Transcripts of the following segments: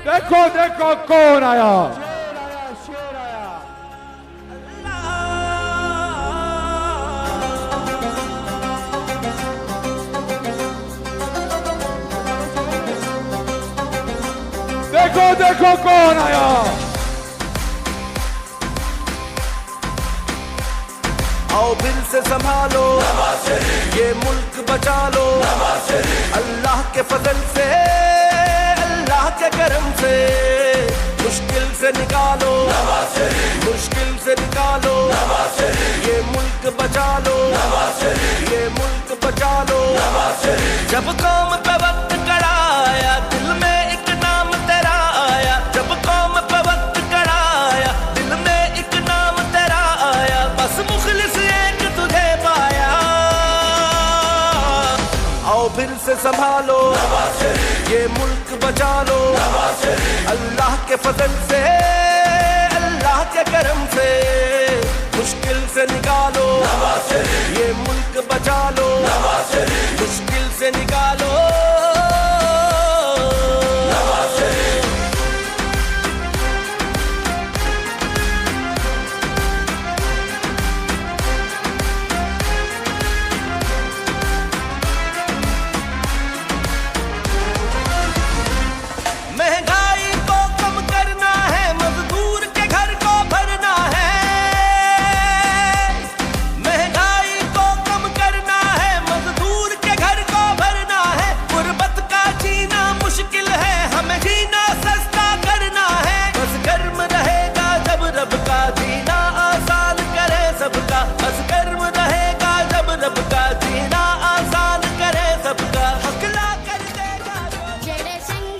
देखो देखो कौन आया। शेर आया। देखो देखो कौन आया। आओ फिर से संभालो ये मुल्क बचा लो, अल्लाह के फजल से अल्लाह के करम से मुश्किल से निकालो, मुश्किल से निकालो, ये मुल्क बचा लो, ये मुल्क बचा लो। जब कौम पे वक्त कड़ाया दिल में एक नाम तेरा आया, जब कौम पे वक्त कड़ाया दिल में एक नाम तेरा आया, बस मुखलिस एक तुझे पाया। आओ फिर से संभालो ये मुल्क बचा लो, अल्लाह के फजल से अल्लाह के करम से मुश्किल से निकालो, ये मुल्क बचा लो, मुश्किल से निकालो। महंगाई को कम करना है, मजदूर के घर को भरना है, महंगाई को कम करना है, मजदूर के घर को भरना है। गुर्बत का जीना मुश्किल है, हमें जीना सस्ता करना है, बस गर्म रहेगा जब रब का जीना आसान करे सबका, बस गर्म रहेगा जब रब का जीना आसान करे सबका। हकला कर देगा जड़े संग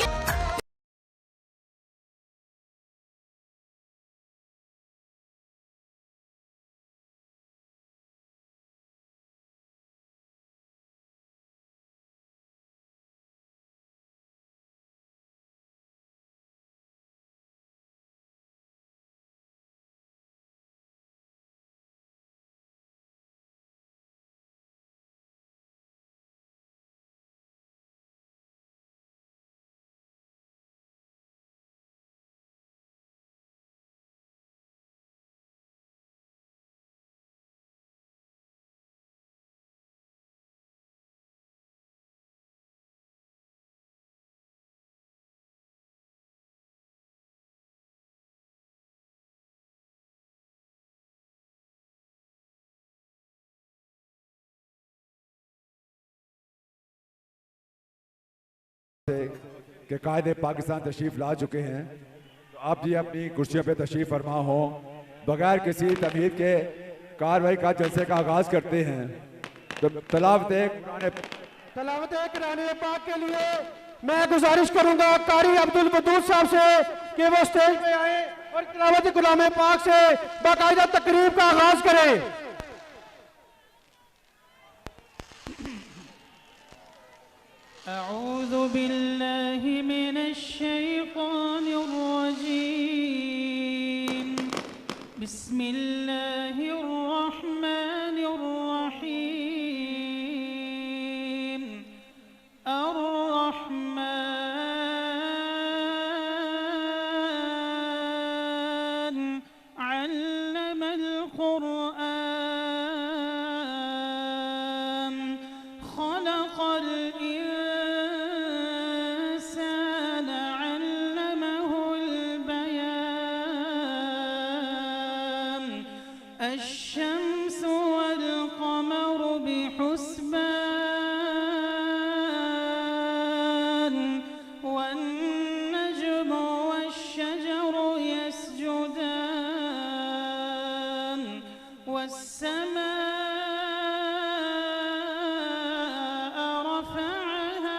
के कायदे पाकिस्तान तशरीफ ला चुके हैं, तो आप जी अपनी कुर्सियों पे तशरीफ फरमा हो। बगैर किसी तमीर के कार्रवाई का जलसे का आगाज करते हैं। तो तलावत कुरान पाक के लिए मैं गुजारिश करूंगा कारी अब्दुल वदूद साहब से कि वो स्टेज पे आए और तलावत कुरान पाक से बाकायदा तकरीब का आगाज करें। अऊज़ु बिल्लाहि मिनश शैतानिर रजीम। बिस्मिल्लाहिर रहमानिर रहीम। अर्रहमान अल्लमल क़ुरआन खलक़ल इंसान अल्लमहुल बयान। अश-शम्सु वल क़मरु बिहुस्बान वन नज्मु वश-शजरु यस्जुदान वस्समाअ रफ़अहा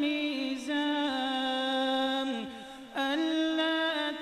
मीज़ान अल्ला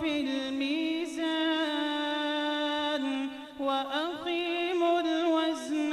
फ़िल मीज़ान वअक़ीमुल वज़्न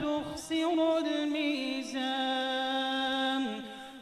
तुख़सिरुल मीज़ान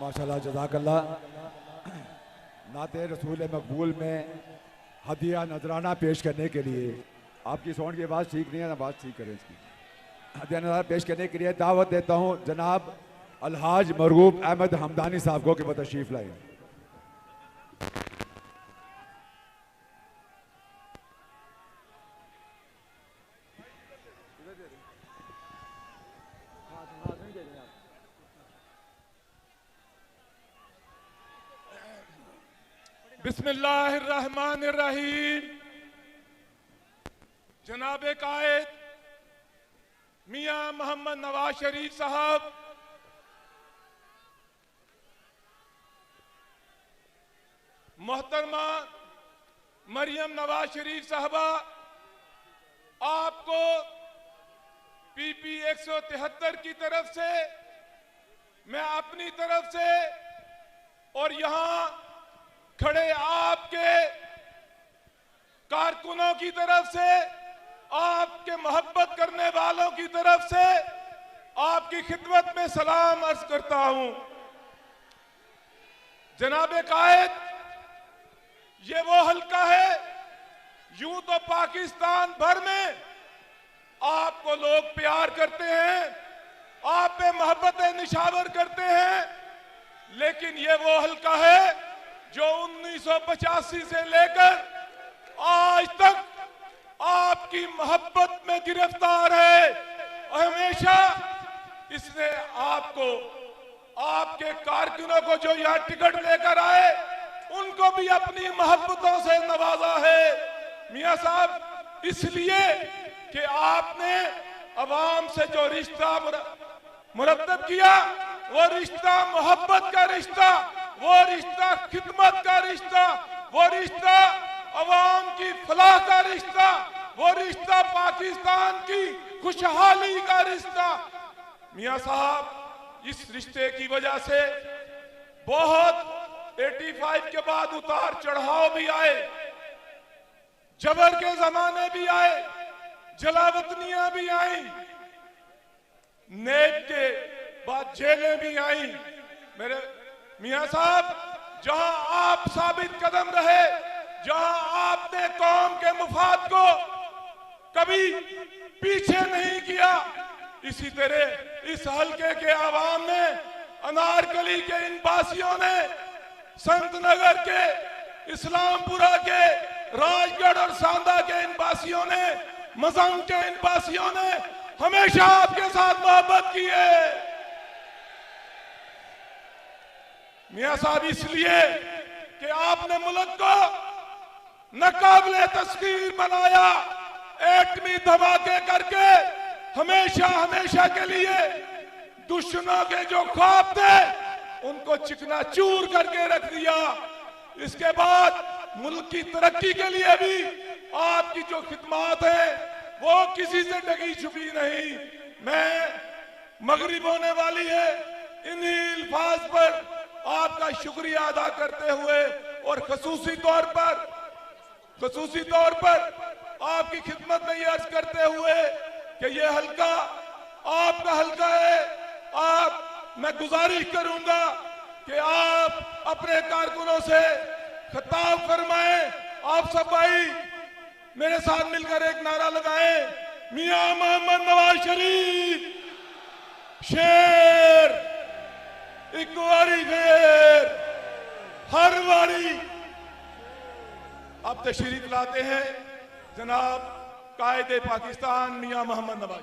माशाल्लाह जज़ाकल्लाह। नाते रसूल मकबूल में हदिया नजराना पेश करने के लिए आपकी साउंड की आवाज़ ठीक नहीं है, आवाज़ ठीक करें इसकी। हदिया नजराना पेश करने के लिए दावत देता हूँ जनाब अलहाज मरगूब अहमद हमदानी साहब को कि वो तशरीफ लाए। बिस्मिल्लाहिर्रहमानिर्रहीम। जनाब कायद मियां मोहम्मद नवाज शरीफ साहब, मोहतरमा मरियम नवाज शरीफ साहबा, आपको पीपी 173 की तरफ से, मैं अपनी तरफ से और यहां खड़े आपके कारकुनों की तरफ से, आपके मोहब्बत करने वालों की तरफ से आपकी खिदमत में सलाम अर्ज करता हूं। जनाबे कायद, ये वो हल्का है, यूं तो पाकिस्तान भर में आपको लोग प्यार करते हैं, आप पे मोहब्बतें निशावर करते हैं, लेकिन ये वो हल्का है जो 1985 से लेकर आज तक आपकी मोहब्बत में गिरफ्तार है। और हमेशा इसने आपको, आपके कारकुनों को जो यहां टिकट लेकर आए, उनको भी अपनी मोहब्बतों से नवाजा है। मियां साहब, इसलिए कि आपने अवाम से जो रिश्ता मुरतब किया, वो रिश्ता मोहब्बत का रिश्ता, वो रिश्ता खिदमत का रिश्ता, वो रिश्ता अवाम की फलाह का रिश्ता, वो रिश्ता पाकिस्तान की खुशहाली का रिश्ता। मियां साहब, इस रिश्ते की वजह से बहुत 85 के बाद उतार चढ़ाव भी आए, जबर के जमाने भी आए, जलावतनियां भी आई, नेब के बाद जेलें भी आई। मेरे मियां साहब, जहां आप साबित कदम रहे, जहां आपने कौम के मुफाद को कभी पीछे नहीं किया, इसी तरह इस हलके के आवाम ने, अनारकली के इन बासियों ने, संत नगर के, इस्लामपुरा के, राजगढ़ और सांदा के इन बासियों ने, मजंग के इन बासियों ने हमेशा आपके साथ मोहब्बत की है। मियां साहब, इसलिए कि आपने मुल्क को नाकाबिले तस्खीर बनाया, एटमी धमाके करके हमेशा हमेशा के लिए दुश्मनों के जो ख्वाब थे उनको चिकनाचूर करके रख दिया। इसके बाद मुल्क की तरक्की के लिए भी आपकी जो खिदमत है वो किसी से ढकी छुपी नहीं। मैं मगरिब होने वाली है, इन्हीं अल्फाज पर आपका शुक्रिया अदा करते हुए और खसूसी तौर पर आपकी खिदमत में यह अर्ज करते हुए कि ये हल्का आपका हल्का है, मैं गुजारिश करूंगा कि आप अपने कारकुनों से खिताब फरमाएं। आप सब भाई मेरे साथ मिलकर एक नारा लगाएं, मियां मोहम्मद नवाज शरीफ शेर, एक बारी फिर हर बारी। अब तशरीफ लाते हैं जनाब कायदे पाकिस्तान मियां मोहम्मद नवाज।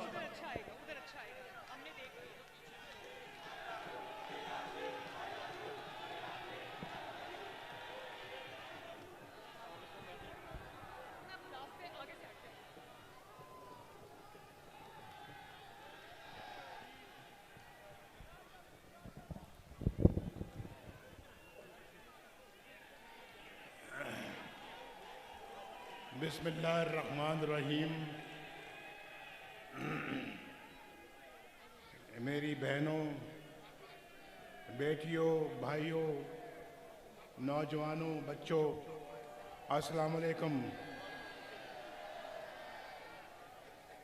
बिस्मिल्लाहिर्रहमानिर्रहीम। मेरी बहनों, बेटियों, भाइयों, नौजवानों, बच्चों, अस्सलाम वालेकुम।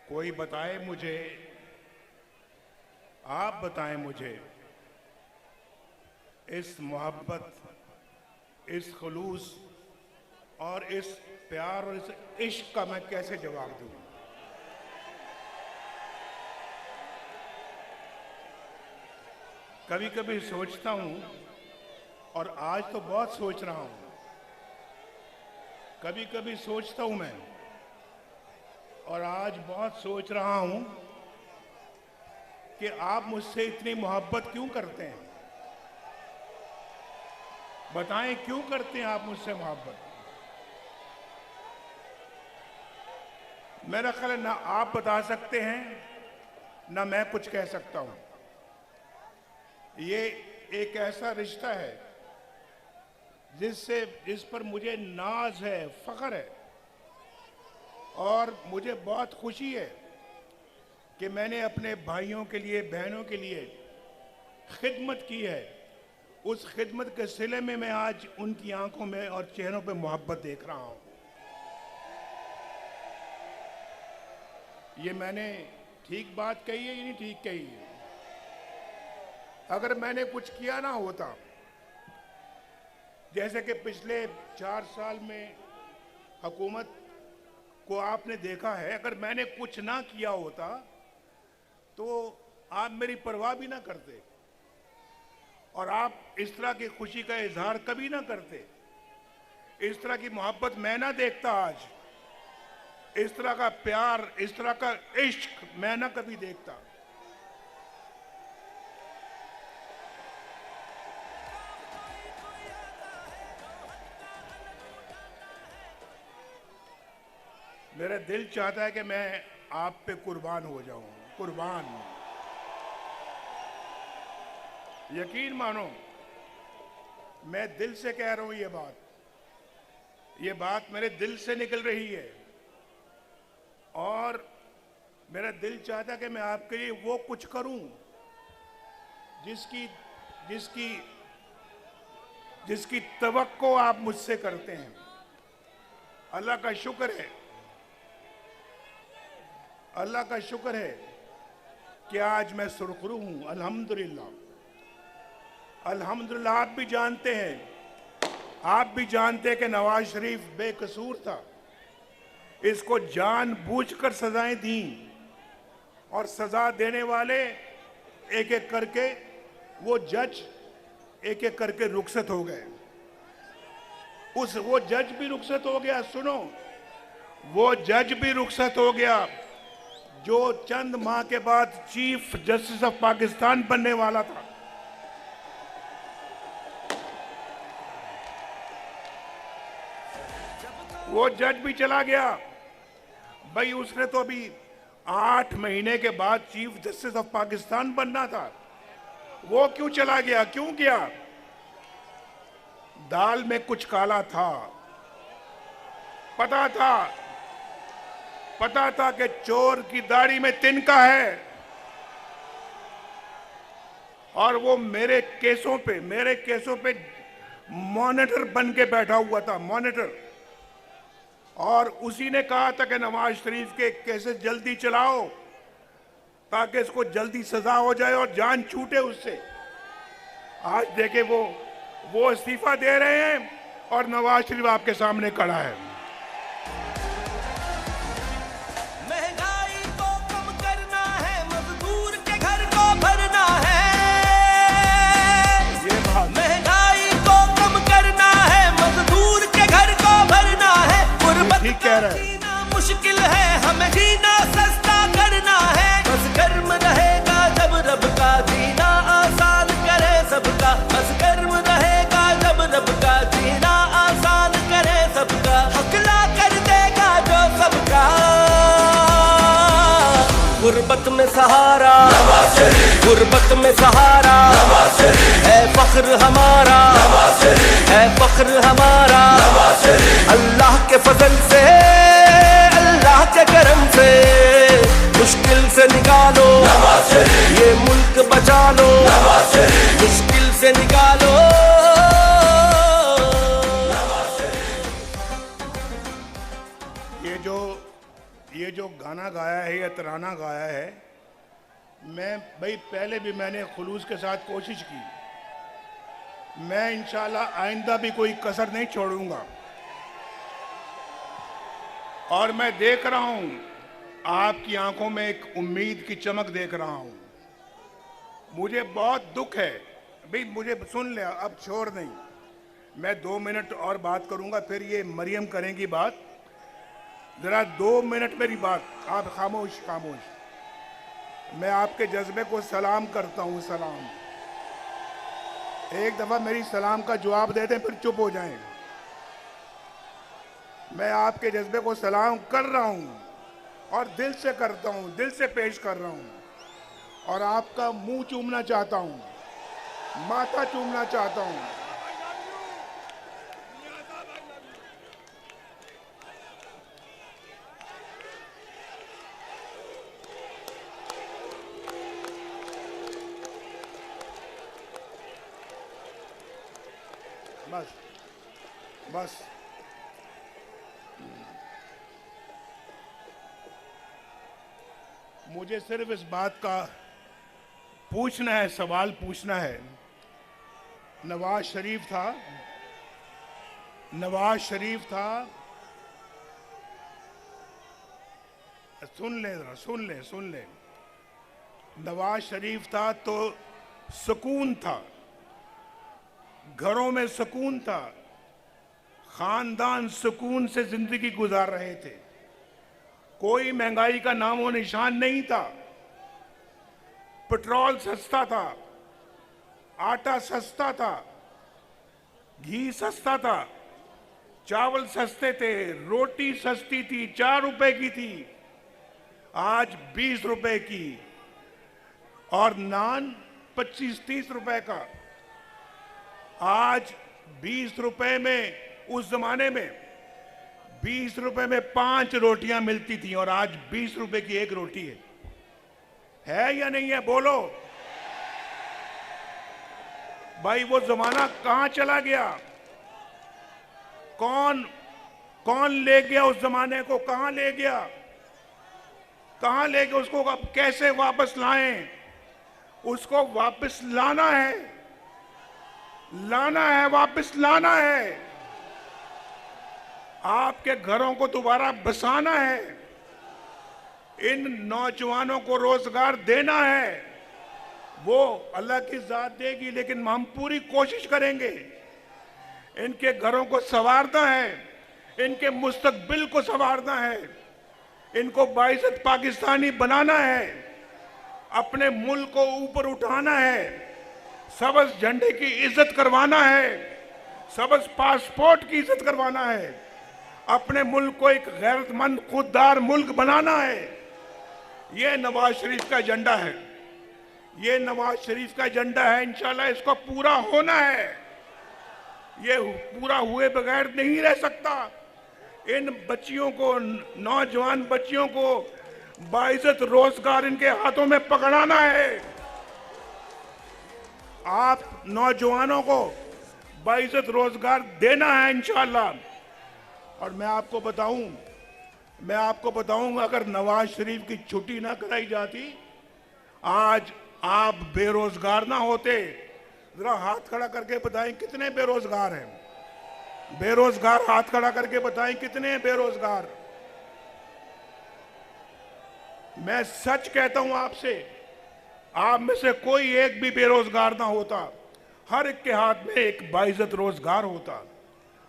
कोई बताए मुझे, आप बताएं मुझे, इस मोहब्बत, इस खुलूस और इस प्यार और इस इश्क का मैं कैसे जवाब दूं? कभी कभी सोचता हूं, और आज तो बहुत सोच रहा हूं, कभी कभी सोचता हूं मैं, और आज बहुत सोच रहा हूं कि आप मुझसे इतनी मोहब्बत क्यों करते हैं? बताएं, क्यों करते हैं आप मुझसे मोहब्बत? मेरा ख्याल है ना आप बता सकते हैं ना मैं कुछ कह सकता हूं। ये एक ऐसा रिश्ता है जिस पर मुझे नाज है, फख्र है, और मुझे बहुत खुशी है कि मैंने अपने भाइयों के लिए, बहनों के लिए खिदमत की है। उस खिदमत के सिले में मैं आज उनकी आंखों में और चेहरों पे मोहब्बत देख रहा हूं। ये मैंने ठीक बात कही है या नहीं ठीक कही है? अगर मैंने कुछ किया ना होता, जैसे कि पिछले 4 साल में हुकूमत को आपने देखा है, अगर मैंने कुछ ना किया होता तो आप मेरी परवाह भी ना करते और आप इस तरह की खुशी का इजहार कभी ना करते। इस तरह की मोहब्बत मैं ना देखता आज, इस तरह का प्यार, इस तरह का इश्क मैं ना कभी देखता। मेरा दिल चाहता है कि मैं आप पे कुर्बान हो जाऊं, कुर्बान। यकीन मानो, मैं दिल से कह रहा हूं ये बात मेरे दिल से निकल रही है, और मेरा दिल चाहता है कि मैं आपके लिए वो कुछ करूं जिसकी तवक्को आप मुझसे करते हैं। अल्लाह का शुक्र है कि आज मैं सुरखरू हूं, अल्हम्दुलिल्लाह। आप भी जानते हैं कि नवाज शरीफ बेकसूर था। इसको जानबूझकर सजाएं दी, और सजा देने वाले एक एक करके, वो जज एक एक करके रुखसत हो गए। वो जज भी रुखसत हो गया, सुनो, वो जज भी रुखसत हो गया जो चंद माह के बाद चीफ जस्टिस ऑफ पाकिस्तान बनने वाला था। वो जज भी चला गया। भाई, उसने तो अभी 8 महीने के बाद चीफ जस्टिस ऑफ पाकिस्तान बनना था। वो क्यों चला गया? क्यों गया? दाल में कुछ काला था। पता था कि चोर की दाढ़ी में तिनका है, और वो मेरे केसों पे मॉनिटर बन के बैठा हुआ था, मॉनिटर। और उसी ने कहा था कि नवाज शरीफ के केसेस जल्दी चलाओ ताकि इसको जल्दी सजा हो जाए और जान छूटे उससे। आज देखे वो इस्तीफा दे रहे हैं और नवाज शरीफ आपके सामने खड़ा है। महंगाई को कम करना है, मजदूर के घर को भरना है। ये बात महंगाई को कम करना है, मजदूर के घर को भरना है। ठीक कह रहे हैं। जीना मुश्किल है, हमें जीना सस्ता करना है। बस कर्म रहेगा जब रब का, जीना आसान करे सबका। बस कर्म रहेगा जब रब का, जीना आसान करे सबका। हकला कर देगा जो सबका, गुर्बत में सहारा, गुर्बत में सहारा, है फख्र हमारा, है फख्र हमारा। अल्लाह के फजल से, अल्लाह के करम से मुश्किल से निकालो, ये मुल्क बचा लो, मुश्किल से निकालो। ये जो गाना गाया है या तराना गाया है, मैं भाई पहले भी मैंने खुलूस के साथ कोशिश की, मैं इंशाल्लाह आइंदा भी कोई कसर नहीं छोड़ूंगा। और मैं देख रहा हूं आपकी आंखों में एक उम्मीद की चमक देख रहा हूं। मुझे बहुत दुख है भाई, मुझे सुन ले, अब शोर नहीं। मैं 2 मिनट और बात करूंगा, फिर ये मरियम करेंगी बात। जरा 2 मिनट मेरी बात, आप खामोश खामोश। मैं आपके जज्बे को सलाम करता हूं, सलाम। एक दफा मेरी सलाम का जवाब दे दें फिर चुप हो जाएं। मैं आपके जज्बे को सलाम कर रहा हूं और दिल से करता हूं, दिल से पेश कर रहा हूं। और आपका मुंह चूमना चाहता हूं, माथा चूमना चाहता हूं। बस बस मुझे सिर्फ इस बात का पूछना है, सवाल पूछना है। नवाज शरीफ था, नवाज शरीफ था, सुन ले जरा, सुन ले, सुन ले। नवाज शरीफ था तो सुकून था, घरों में सुकून था, खानदान सुकून से जिंदगी गुजार रहे थे, कोई महंगाई का नामो निशान नहीं था। पेट्रोल सस्ता था, आटा सस्ता था, घी सस्ता था, चावल सस्ते थे, रोटी सस्ती थी, 4 रुपए की थी, आज 20 रुपए की। और नान 25-30 रुपए का। आज 20 रुपए में, उस जमाने में 20 रुपए में 5 रोटियां मिलती थी और आज 20 रुपए की 1 रोटी है या नहीं है? बोलो भाई, वो जमाना कहां चला गया? कौन ले गया उस जमाने को? कहां ले गया? कहां ले गया उसको? अब कैसे वापस लाएं? उसको वापस लाना है, लाना है, वापस लाना है। आपके घरों को दोबारा बसाना है, इन नौजवानों को रोजगार देना है। वो अल्लाह की जात देगी, लेकिन हम पूरी कोशिश करेंगे। इनके घरों को संवारना है, इनके मुस्तकबिल को संवारना है, इनको बाइज्जत पाकिस्तानी बनाना है, अपने मुल्क को ऊपर उठाना है, सबज झंडे की इज्जत करवाना है, सबज पासपोर्ट की इज्जत करवाना है, अपने मुल्क को एक गैरतमंद खुददार मुल्क बनाना है। ये नवाज शरीफ का एजेंडा है, ये नवाज शरीफ का एजेंडा है। इंशाल्लाह इसको पूरा होना है, ये पूरा हुए बगैर नहीं रह सकता। इन बच्चियों को, नौजवान बच्चियों को बाइज्जत रोजगार इनके हाथों में पकड़ाना है। आप नौजवानों को बाइज्जत रोजगार देना है इंशाल्लाह। और मैं आपको बताऊं अगर नवाज शरीफ की छुट्टी ना कराई जाती, आज आप बेरोजगार ना होते। जरा हाथ खड़ा करके बताएं कितने बेरोजगार हैं? बेरोजगार हाथ खड़ा करके बताएं कितने बेरोजगार? मैं सच कहता हूं आपसे, आप में से कोई एक भी बेरोजगार ना होता, हर एक के हाथ में एक बाइज्जत रोजगार होता,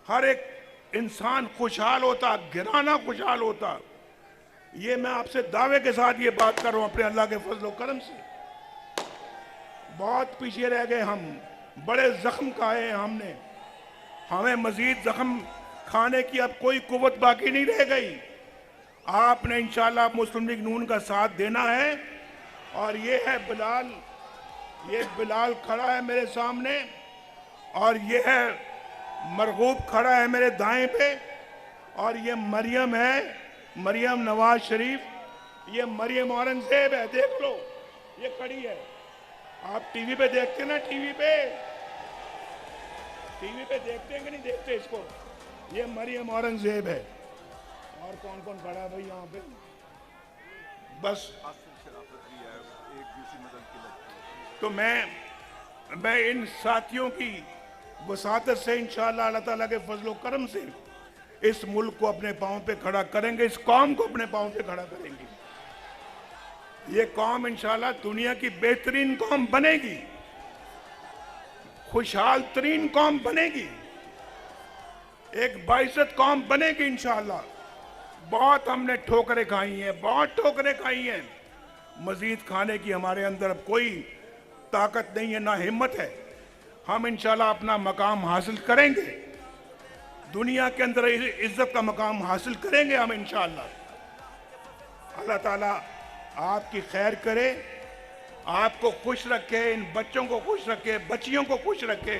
हर एक इंसान खुशहाल होता, घराना खुशहाल होता। ये मैं आपसे दावे के साथ ये बात कर रहा हूं अपने अल्लाह के फजल और करम से। बहुत पीछे रह गए हम, बड़े जख्म खाए हैं हमने, हमें मजीद जख्म खाने की अब कोई कुव्वत बाकी नहीं रह गई। आपने इंशाल्लाह मुस्लिम लीग नून का साथ देना है। और ये है बिलाल, ये बिलाल खड़ा है मेरे सामने, और ये है मरगूब खड़ा है मेरे दाएं पे, और ये मरियम है, मरियम नवाज शरीफ, ये मरियम औरंगजेब है, देख लो ये खड़ी है। आप टीवी पे देखते ना, टीवी पे देखते हैं कि नहीं देखते इसको? ये मरियम औरंगजेब है। और कौन कौन खड़ा है भाई यहाँ पे? बस तो मैं इन साथियों की वसातत से इंशाअल्लाह अल्लाह ताला के फजलो करम से इस मुल्क को अपने पांव पे खड़ा करेंगे, इस कौम को अपने पांव पे खड़ा करेंगे। ये कौम इंशाअल्लाह दुनिया की बेहतरीन कौम बनेगी, खुशहाल तरीन कौम बनेगी, एक बाइज्जत कौम बनेगी इंशाअल्लाह। बहुत हमने ठोकरें खाई हैं, बहुत ठोकरें खाई हैं, मजीद खाने की हमारे अंदर अब कोई ताकत नहीं है, ना हिम्मत है। हम इंशाल्लाह अपना मकाम हासिल करेंगे, दुनिया के अंदर इज्जत का मकाम हासिल करेंगे हम इंशाअल्लाह। अल्लाह ताला आपकी खैर करे, आपको खुश रखे, इन बच्चों को खुश रखे, बच्चियों को खुश रखे।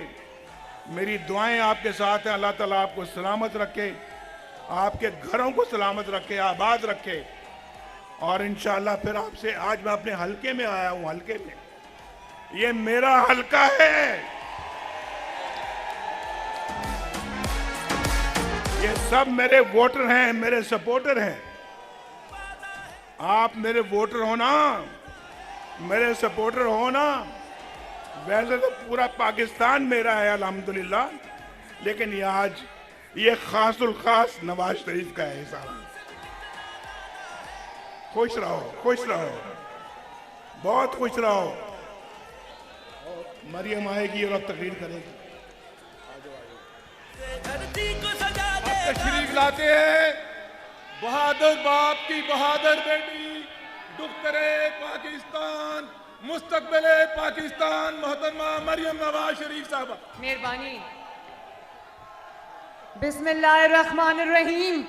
मेरी दुआएं आपके साथ हैं। अल्लाह ताला आपको सलामत रखे, आपके घरों को सलामत रखे, आबाद रखे। और इंशाअल्लाह फिर आपसे आज मैं अपने हलके में आया हूं, हलके में, ये मेरा हलका है, ये सब मेरे वोटर हैं, मेरे सपोर्टर हैं। आप मेरे वोटर हो ना, मेरे सपोर्टर हो ना। वैसे तो पूरा पाकिस्तान मेरा है अल्हम्दुलिल्लाह, लेकिन ये आज ये खासुल खास नवाज शरीफ का है साहब। खुश रहो, खुश रहो, बहुत खुश रहो। मरियम आएगी और अब तकरीर करेगी। तशरीफ लाते हैं बहादुर बाप की बहादुर बेटी, दुख्तरे पाकिस्तान, मुस्तकबिले पाकिस्तान, मोहतरमा मरियम नवाज शरीफ साहबा। मेहरबानी। बिस्मिल्लाहिर्रहमानिर्रहीम।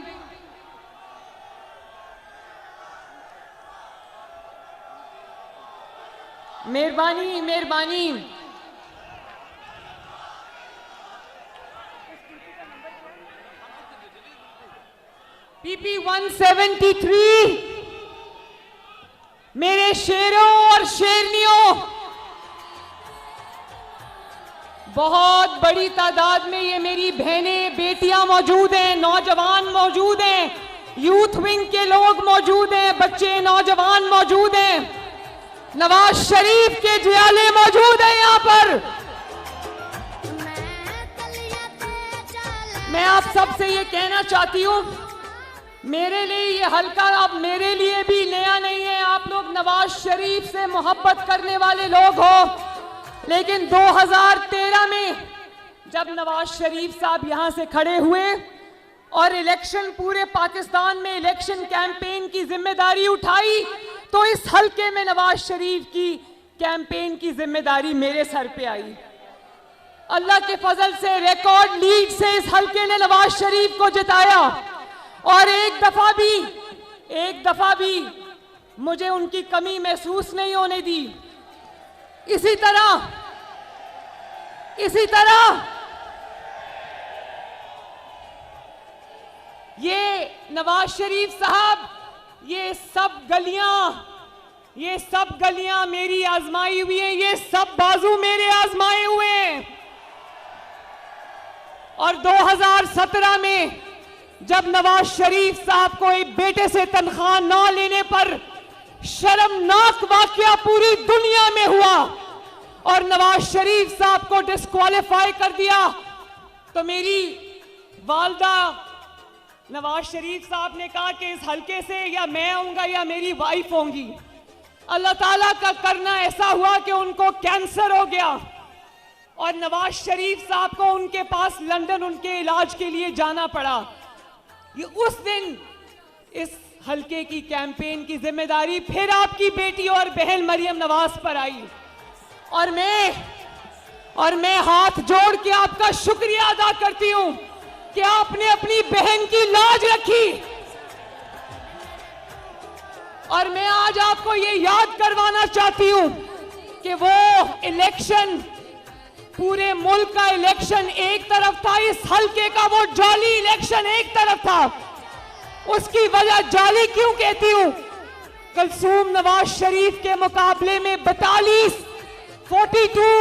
मेहरबानी, मेहरबानी। PP 173 मेरे शेरों और शेरनियों, बहुत बड़ी तादाद में ये मेरी बहनें बेटियां मौजूद हैं, नौजवान मौजूद हैं, यूथ विंग के लोग मौजूद हैं, बच्चे नौजवान मौजूद हैं, नवाज शरीफ के जियाले मौजूद हैं यहाँ पर। मैं आप सबसे ये कहना चाहती हूँ, मेरे लिए ये हल्का अब मेरे लिए भी नया नहीं है। आप लोग नवाज शरीफ से मोहब्बत करने वाले लोग हो, लेकिन 2013 में जब नवाज शरीफ साहब यहां से खड़े हुए और इलेक्शन, पूरे पाकिस्तान में इलेक्शन कैंपेन की जिम्मेदारी उठाई, तो इस हल्के में नवाज शरीफ की कैंपेन की जिम्मेदारी मेरे सर पे आई। अल्लाह के फजल से रिकॉर्ड लीड से इस हल्के ने नवाज शरीफ को जिताया, और एक दफा भी मुझे उनकी कमी महसूस नहीं होने दी। इसी तरह ये नवाज शरीफ साहब, ये सब गलियां मेरी आजमाई हुई हैं, ये सब बाजू मेरे आजमाए हुए हैं। और 2017 में जब नवाज शरीफ साहब को एक बेटे से तनख्वाह न लेने पर शर्मनाक वाकया पूरी दुनिया में हुआ और नवाज शरीफ साहब को डिस्क्वालीफाई कर दिया, तो मेरी वालदा नवाज शरीफ साहब ने कहा कि इस हल्के से या मैं आऊंगा या मेरी वाइफ होंगी। अल्लाह ताला का करना ऐसा हुआ कि उनको कैंसर हो गया और नवाज शरीफ साहब को उनके पास लंदन उनके इलाज के लिए जाना पड़ा। ये उस दिन इस हल्के की कैंपेन की जिम्मेदारी फिर आपकी बेटी और बहन मरियम नवाज पर आई, और मैं हाथ जोड़ के आपका शुक्रिया अदा करती हूं कि आपने अपनी बहन की लाज रखी। और मैं आज आपको ये याद करवाना चाहती हूं कि वो इलेक्शन, पूरे मुल्क का इलेक्शन एक तरफ था, इस हल्के का वो जाली इलेक्शन एक तरफ था। उसकी वजह जाली क्यों कहती हूं? कलसूम नवाज शरीफ के मुकाबले में 42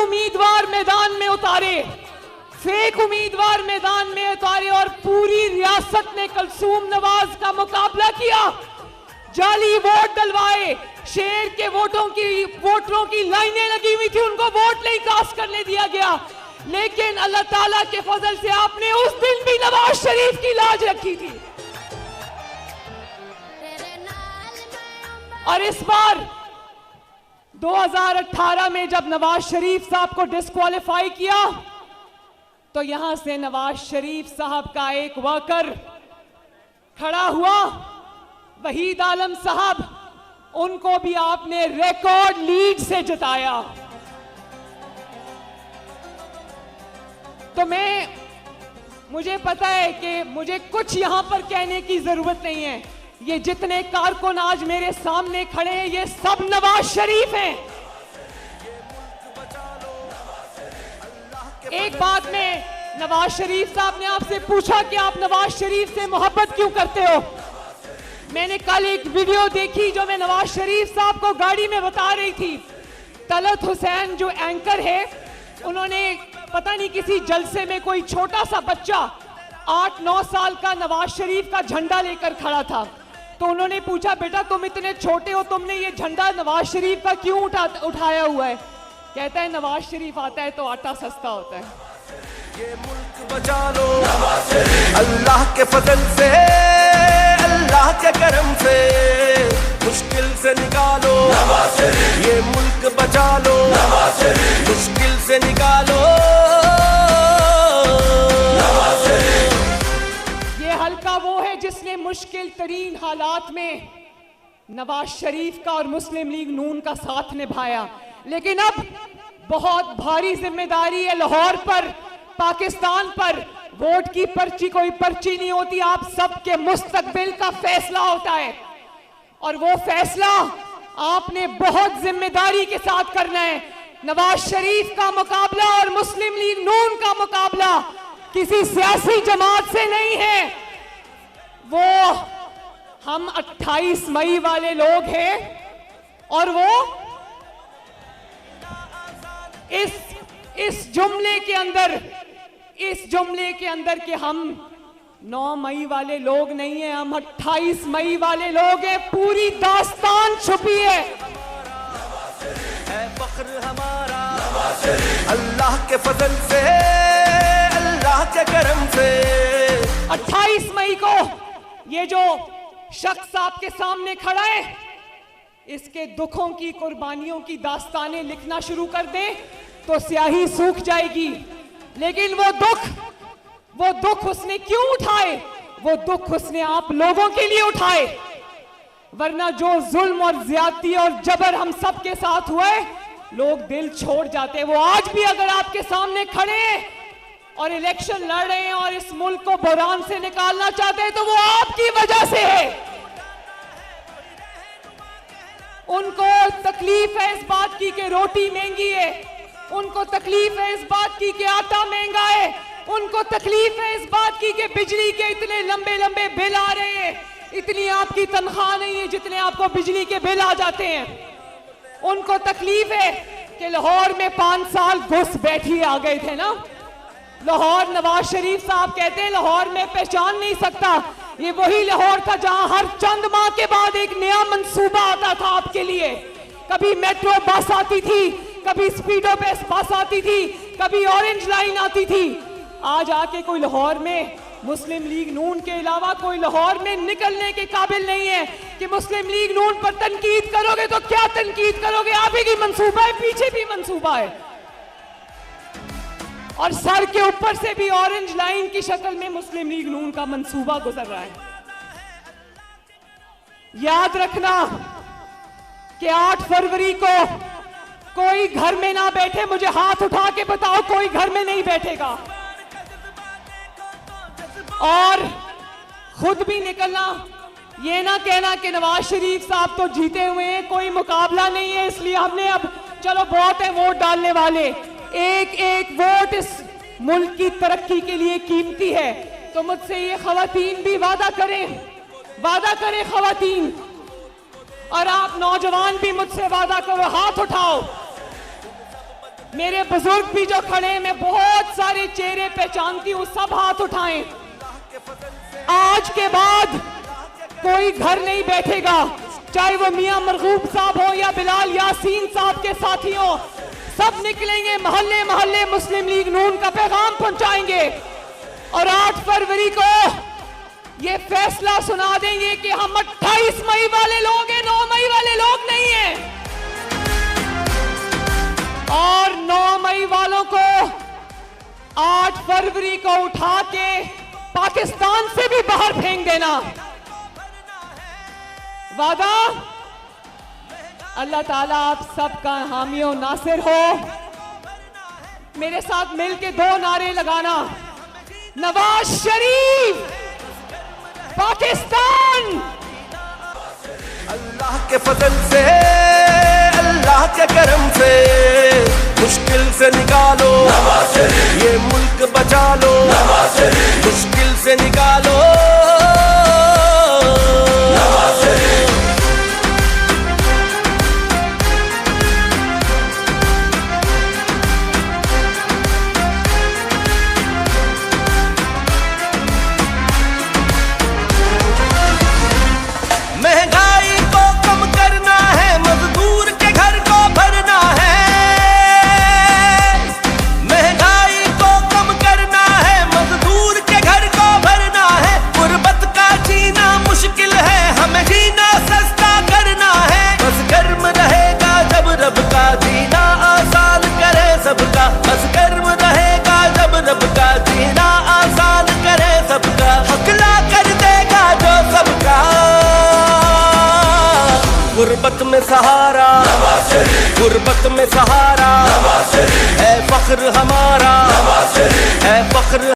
उम्मीदवार मैदान में उतारे, फेक उम्मीदवार मैदान में उतारे और पूरी रियासत ने कलसूम नवाज का मुकाबला किया। जाली वोट डलवाए, शेर के वोटरों की लाइनें लगी हुई थी, उनको वोट नहीं कास्ट करने दिया गया। लेकिन अल्लाह ताला के फजल से आपने उस दिन भी नवाज शरीफ की लाज रखी थी। और इस बार 2018 में जब नवाज शरीफ साहब को डिस्क्वालीफाई किया तो यहां से नवाज शरीफ साहब का एक वर्कर खड़ा हुआ, वहीद आलम साहब, उनको भी आपने रिकॉर्ड लीड से जिताया। तो मुझे पता है कि मुझे कुछ यहां पर कहने की जरूरत नहीं है। ये जितने कारकुन आज मेरे सामने खड़े हैं ये सब नवाज शरीफ हैं। एक बात में नवाज शरीफ साहब ने आपसे पूछा कि आप नवाज शरीफ से मोहब्बत क्यों करते हो। मैंने कल एक वीडियो देखी जो मैं नवाज शरीफ साहब को गाड़ी में बता रही थी। तलत हुसैन जो एंकर है, उन्होंने पता नहीं किसी जलसे में कोई छोटा सा बच्चा 8-9 साल का नवाज शरीफ का झंडा लेकर खड़ा था। तो उन्होंने पूछा, बेटा तुम इतने छोटे हो, तुमने ये झंडा नवाज शरीफ का क्यों उठाया हुआ है? कहता है नवाज शरीफ आता है तो आटा सस्ता होता है। ये मुल्क बचा लो अल्लाह के फजल से, अल्लाह के करम से, मुश्किल से निकालो ये मुल्क बचा लो, मुश्किल से निकालो। ये हल्का वो है जिसने मुश्किल तरीन हालात में नवाज शरीफ का और मुस्लिम लीग नून का साथ निभाया। लेकिन अब बहुत भारी जिम्मेदारी है लाहौर पर, पाकिस्तान पर। वोट की पर्ची कोई पर्ची नहीं होती, आप सबके मुस्तकबिल का फैसला होता है और वो फैसला आपने बहुत जिम्मेदारी के साथ करना है। नवाज शरीफ का मुकाबला और मुस्लिम लीग नून का मुकाबला किसी सियासी जमात से नहीं है। वो हम 28 मई वाले लोग हैं और वो इस जुमले के अंदर कि हम 9 मई वाले लोग नहीं हैं, हम 28 मई वाले लोग हैं। पूरी दास्तान छुपी है। फख्र हमारा अल्लाह के फजल से, अल्लाह के करम से। 28 मई को ये जो शख्स आपके सामने खड़ा है, इसके दुखों की, कुर्बानियों की दास्तानें लिखना शुरू कर दे तो स्याही सूख जाएगी। लेकिन वो दुख उसने क्यों उठाए? वो दुख उसने आप लोगों के लिए उठाए। वरना जो जुल्म और ज्यादती और जबर हम सब के साथ हुआ है, लोग दिल छोड़ जाते हैं। वो आज भी अगर आपके सामने खड़े हैं और इलेक्शन लड़ रहे हैं और इस मुल्क को बहरान से निकालना चाहते हैं तो वो आपकी वजह से है। उनको तकलीफ है इस बात की कि रोटी महंगी है, उनको तकलीफ है इस बात की कि आटा महंगा है, उनको तकलीफ है इस बात की कि बिजली के इतने लंबे लंबे बिल आ रहे हैं, इतनी आपकी तनख्वाह नहीं है जितने आपको बिजली के बिल आ जाते हैं। उनको तकलीफ है कि लाहौर में 5 साल घुस बैठी आ गए थे ना। लाहौर, नवाज शरीफ साहब कहते हैं लाहौर में पहचान नहीं सकता। ये वही लाहौर था जहां हर चंद माह के बाद एक नया मंसूबा आता था आपके लिए। कभी मेट्रो बस आती थी, कभी स्पीडो बस आती थी, कभी ऑरेंज लाइन आती थी। आज आके कोई लाहौर में मुस्लिम लीग नून के अलावा कोई लाहौर में निकलने के काबिल नहीं है कि मुस्लिम लीग नून पर तनकीद करोगे तो क्या तनकीद करोगे? आगे की मंसूबा है, पीछे भी मंसूबा है और सर के ऊपर से भी ऑरेंज लाइन की शक्ल में मुस्लिम लीग नून का मंसूबा गुजर रहा है। याद रखना कि 8 फरवरी को कोई घर में ना बैठे। मुझे हाथ उठा के बताओ कोई घर में नहीं बैठेगा। और खुद भी निकलना ये ना कहना कि नवाज शरीफ साहब तो जीते हुए हैं, कोई मुकाबला नहीं है, इसलिए हमने अब चलो बहुत है वोट डालने वाले, एक एक वोट इस मुल्क की तरक्की के लिए कीमती है। तो मुझसे ये खवातीन भी वादा करें खवातीन, और आप नौजवान भी मुझसे वादा करो, हाथ उठाओ। मेरे बुजुर्ग भी जो खड़े हैं, मैं बहुत सारे चेहरे पहचानती हूं, सब हाथ उठाएं। आज के बाद कोई घर नहीं बैठेगा, चाहे वो मियां मरगूब साहब हो या बिलाल यासीन साहब के साथी हो, सब निकलेंगे, मोहल्ले मोहल्ले मुस्लिम लीग नून का पैगाम पहुंचाएंगे और 8 फरवरी को ये फैसला सुना देंगे कि हम 28 मई वाले लोग हैं, 9 मई वाले लोग नहीं हैं। और 9 मई वालों को 8 फरवरी को उठा के पाकिस्तान से भी बाहर फेंक देना। वादा? अल्लाह ताला आप सबका हामी और नासिर हो। मेरे साथ मिलके 2 नारे लगाना, नवाज शरीफ, पाकिस्तान। अल्लाह के फजल से, अल्लाह के करम से मुश्किल से निकालो ये मुल्क बचा लो, मुश्किल से निकालो। महंगाई को कम करना है, मजदूर के घर को भरना है। महंगाई को कम करना है, मजदूर के घर को भरना है। गुर्बत का जीना मुश्किल है, हमें जीना सस्ता करना है। बस गर्म रहेगा जब रब का जीना आसान करे सबका। बस गर्म रहेगा जब रब का जीना आसान करे सबका। हकला कर देगा जो सबका। गुर्बत में सहारा, गुर्बत में सहारा है फख्र हमारा।